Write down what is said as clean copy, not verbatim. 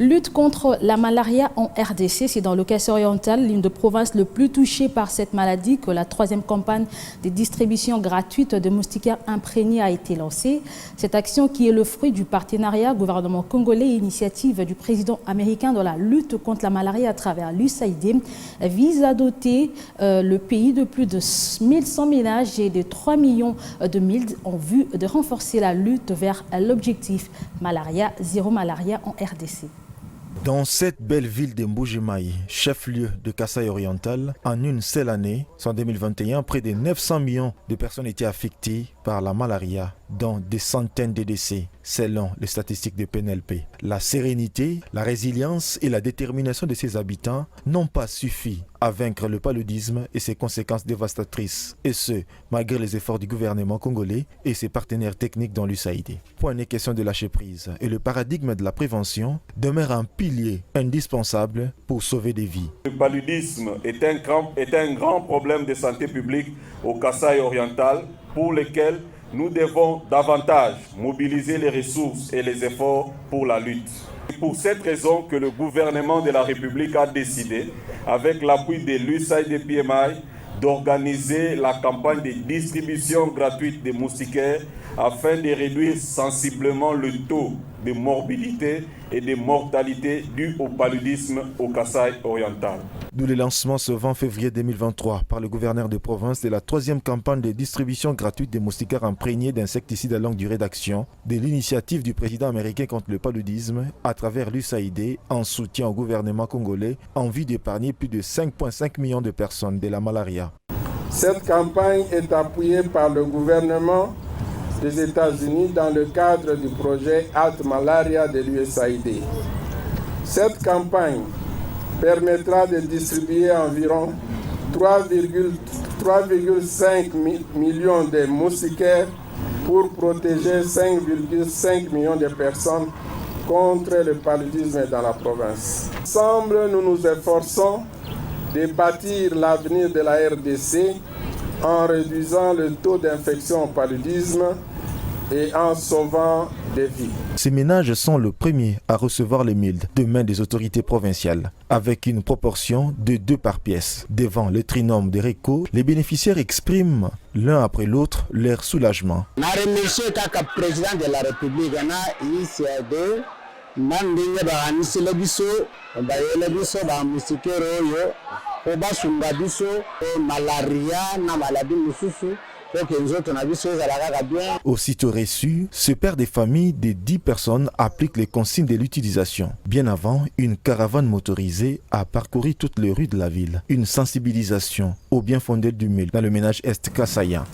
Lutte contre la malaria en RDC, c'est dans le Kassai oriental, l'une des provinces le plus touchée par cette maladie, que la troisième campagne de distribution gratuite de moustiquaires imprégnés a été lancée. Cette action, qui est le fruit du partenariat gouvernement congolais et initiative du président américain dans la lutte contre la malaria à travers l'USAID, vise à doter le pays de plus de 1100 ménages et de 3 millions de milles en vue de renforcer la lutte vers l'objectif malaria, zéro malaria en RDC. Dans cette belle ville de Mbuji-Mayi, chef-lieu de Kassai oriental, en une seule année, en 2021, près de 900 millions de personnes étaient affectées par la malaria, dont des centaines de décès, selon les statistiques de PNLP. La sérénité, la résilience et la détermination de ses habitants n'ont pas suffi à vaincre le paludisme et ses conséquences dévastatrices, et ce, malgré les efforts du gouvernement congolais et ses partenaires techniques dans l'USAID. Point n'est question de lâcher prise, et le paradigme de la prévention demeure un pilier indispensable pour sauver des vies. Le paludisme est un grand problème de santé publique au Kassai oriental, pour lequel nous devons davantage mobiliser les ressources et les efforts pour la lutte. C'est pour cette raison que le gouvernement de la République a décidé, avec l'appui de l'USAID PMI, d'organiser la campagne de distribution gratuite des moustiquaires afin de réduire sensiblement le taux de morbidité et de mortalité dû au paludisme au Kassai oriental. D'où le lancement ce 20 février 2023 par le gouverneur de province de la troisième campagne de distribution gratuite des moustiquaires imprégnés d'insecticides à longue durée d'action, de l'initiative du président américain contre le paludisme à travers l'USAID en soutien au gouvernement congolais en vue d'épargner plus de 5,5 millions de personnes de la malaria. Cette campagne est appuyée par le gouvernement des États-Unis dans le cadre du projet Halt Malaria de l'USAID. Cette campagne permettra de distribuer environ 3,5 millions de moustiquaires pour protéger 5,5 millions de personnes contre le paludisme dans la province. Ensemble, nous nous efforçons de bâtir l'avenir de la RDC en réduisant le taux d'infection au paludisme et en sauvant des vies. Ces ménages sont le premier à recevoir les mildes de main des autorités provinciales, avec une proportion de 2 par pièce. Devant le trinôme des récoltes, les bénéficiaires expriment l'un après l'autre leur soulagement. Je remercie le président de la République, l'USAID, Aussitôt reçu, ce père de famille de 10 personnes applique les consignes de l'utilisation. Bien avant, une caravane motorisée a parcouru toutes les rues de la ville. Une sensibilisation au bien fondé du mil dans le ménage est kassaïen.